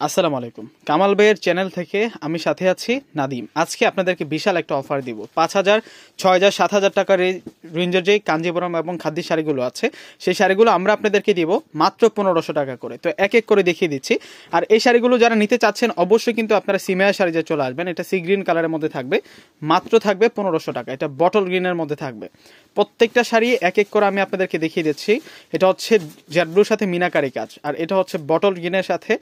আসসালামু আলাইকুম। কামাল ভাইয়ের চ্যানেল থেকে আমি সাথে আছি নাদিম। আজকে আপনাদেরকে বিশাল একটা অফার দিব। 5,000, 6,000, 7,000 টাকার রেঞ্জের যে কাঞ্জিবরম এবং খাদি শাড়িগুলো আছে সেই শাড়িগুলো আমরা আপনাদেরকে দিব মাত্র 1,500 টাকা করে। তো এক এক করে দেখিয়ে দিচ্ছি। আর এই শাড়িগুলো যারা নিতে চাচ্ছেন অবশ্যই কিন্তু আপনারা সিমেয়া শাড়িতে চলে আসবেন। এটা সি গ্রিন কালারের মধ্যে থাকবে, মাত্র থাকবে 1,500 টাকা। এটা বটল গ্রিনের মধ্যে থাকবে। প্রত্যেকটা শাড়ি এক এক করে আমি আপনাদেরকে দেখিয়ে দিচ্ছি। এটা হচ্ছে জেড ব্লুর সাথে মিনাকারি কাজ, আর এটা হচ্ছে বটল গ্রিনের সাথে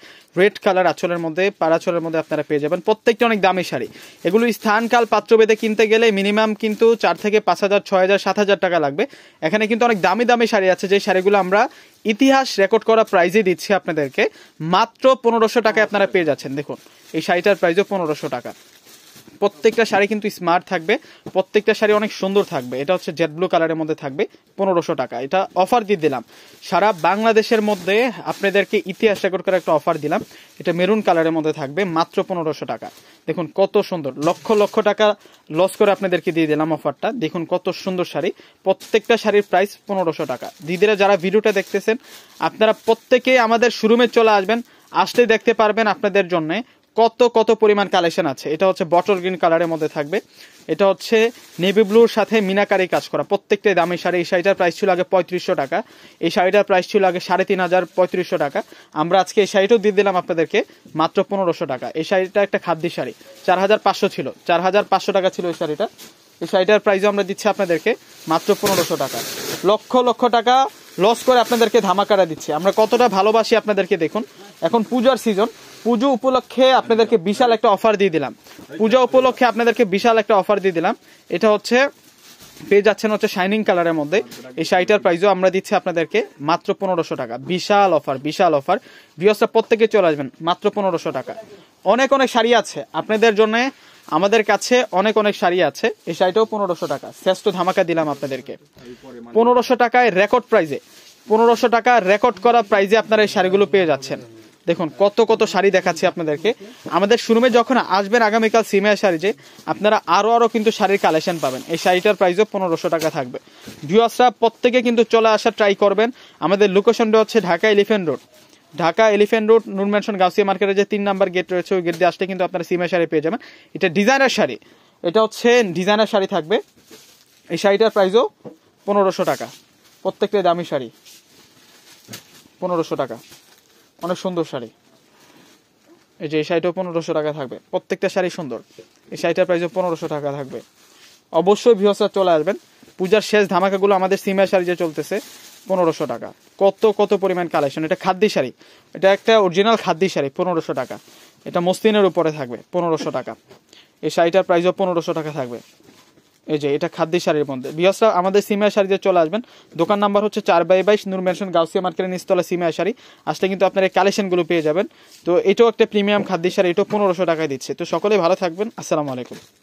রেড কালার আঁচলের মধ্যে, পাড়াচলের মধ্যে আপনারা পেয়ে যাবেন। প্রত্যেকটা অনেক দামি শাড়ি। এগুলো স্থানকাল পাত্রভেদে কিনতে গেলে মিনিমাম কিন্তু 4 থেকে 5,000, 6,000, 7,000 টাকা লাগবে। এখানে কিন্তু অনেক দামি দামি শাড়ি আছে, যে শাড়িগুলো আমরা ইতিহাস রেকর্ড করা প্রাইজে দিচ্ছি আপনাদেরকে। মাত্র 1,500 টাকায় আপনারা পেয়ে যাচ্ছেন। দেখুন, এই শাড়িটার প্রাইসও 1,500 টাকা। প্রত্যেকটা শাড়ি কিন্তু স্মার্ট থাকবে, প্রত্যেকটা শাড়ি অনেক সুন্দর থাকবে। এটা হচ্ছে জেড ব্লু কালারের মধ্যে থাকবে, 1,500 টাকা। এটা অফার দিয়ে দিলাম সারা বাংলাদেশের মধ্যে, আপনাদেরকে ইতিহাস রেকর্ড করে একটা অফার দিলাম। এটা মেরুন কালারের মধ্যে থাকবে, মাত্র 1,500 টাকা। দেখুন কত সুন্দর, লক্ষ লক্ষ টাকা লস করে আপনাদেরকে দিয়ে দিলাম অফারটা। দেখুন কত সুন্দর শাড়ি, প্রত্যেকটা শাড়ির প্রাইস 1,500 টাকা। দিদিরা যারা ভিডিওটা দেখতেছেন আপনারা প্রত্যেকে আমাদের শোরুমে চলে আসবেন, আসলে দেখতে পারবেন আপনাদের জন্য কত কত পরিমাণ কালেকশন আছে। এটা হচ্ছে বটল গ্রিন কালারের মধ্যে থাকবে, এটা হচ্ছে নেভি ব্লুর সাথে মিনাকারি কাজ করা, প্রত্যেকটাই দামি শাড়ি। এই শাড়িটার প্রাইস ছিল আগে 3500 টাকা, এই শাড়িটার প্রাইস ছিল আগে 3,500, 3500 টাকা। আমরা আজকে এই শাড়িটাও দিয়ে দিলাম আপনাদেরকে মাত্র 1,500 টাকা। এই শাড়িটা একটা খাদ্যি শাড়ি, 4,500 ছিল, 4,500 টাকা ছিল এই শাড়িটা। এই শাড়িটার প্রাইসও আমরা দিচ্ছি আপনাদেরকে মাত্র 1,500 টাকা। লক্ষ লক্ষ টাকা লস করে আপনাদেরকে ধামাকাটা দিচ্ছি। আমরা কতটা ভালোবাসি আপনাদেরকে দেখুন। এখন পূজার সিজন, পুজো উপলক্ষে আপনাদেরকে বিশাল একটা অফার দিয়ে দিলাম। পূজা উপলক্ষে আপনাদেরকে বিশাল একটা অফার দিয়ে দিলাম। এটা হচ্ছে পেয়ে যাচ্ছেন হচ্ছে শাইনিং কালারের মধ্যে। এই শাড়িটার প্রাইসও আমরা দিচ্ছি আপনাদেরকে মাত্র 1,500 টাকা। বিশাল অফার, বিশাল অফার। ভিউয়ার্সরা প্রত্যেকে চলে আসবেন, মাত্র 1,500 টাকা। অনেক অনেক শাড়ি আছে আপনাদের জন্য, আমাদের কাছে অনেক অনেক শাড়ি আছে। এই শাড়িটাও 1,500 টাকা, শ্রেষ্ঠ ধামাকা দিলাম আপনাদেরকে 1,500 টাকায়, রেকর্ড প্রাইজে। 1,500 টাকা রেকর্ড করা প্রাইজে আপনারা এই শাড়িগুলো পেয়ে যাচ্ছেন। দেখুন কত কত শাড়ি দেখাচ্ছি আপনাদেরকে। আমাদের শোরুমে যখন আসবেন আগামীকাল সিমেয়া শাড়িতে, আপনারা আরো কিন্তু শাড়ির কালেকশন পাবেন। এই শাড়িটার প্রাইসও 1,500 টাকা থাকবে। ভিউয়ার্সরা প্রত্যেকে কিন্তু চলে আসা ট্রাই করবেন। আমাদের লোকেশনটা হচ্ছে Dhaka elephant road, Dhaka elephant road, Noor mansion Gausia মার্কেটের যে 3 নাম্বার গেট রয়েছে, ওই গেট দিয়ে আসলে কিন্তু আপনারা সিমেয়া শাড়ি পেয়ে যাবেন। এটা ডিজাইনার শাড়ি, এটা হচ্ছে ডিজাইনার শাড়ি থাকবে। এই শাড়িটার প্রাইসও 1,500 টাকা। প্রত্যেকটাই দামি শাড়ি, 1,500 টাকা। অনেক সুন্দর শাড়ি। এই যে এই শাড়িটাও 1,500 টাকা থাকবে। প্রত্যেকটা শাড়ি সুন্দর। এই শাড়িটার প্রাইসও 1,500 টাকা থাকবে। অবশ্যই ভিউয়ার্সরা চলে আসবেন। পূজার শেষ ধামাকাগুলো আমাদের সিমেয়া শাড়ি যে চলতেছে, 1,500 টাকা। কত কত পরিমাণ কালেকশন। এটা খাদ্যি শাড়ি, এটা একটা অরিজিনাল খাদ্যি শাড়ি, 1,500 টাকা। এটা মসলিনের উপরে থাকবে, 1,500 টাকা। এই শাড়িটার প্রাইসও 1,500 টাকা থাকবে। এই যে এটা খাদ্যি শাড়ির মধ্যে। ভিউয়ার্সরা আমাদের সিমেয়া শাড়িতে চলে আসবেন। দোকান নাম্বার হচ্ছে 4/22, নূর ম্যানশন গাউসিয়া মার্কেটের নিচতলা সিমেয়া শাড়ি। আসলে কিন্তু আপনারা এই কালেকশনগুলো পেয়ে যাবেন। তো এটাও একটা প্রিমিয়াম খাদ্যি শাড়ি, এটাও 1,500 টাকায় দিচ্ছে। তো সকলেই ভালো থাকবেন। আসসালামু আলাইকুম।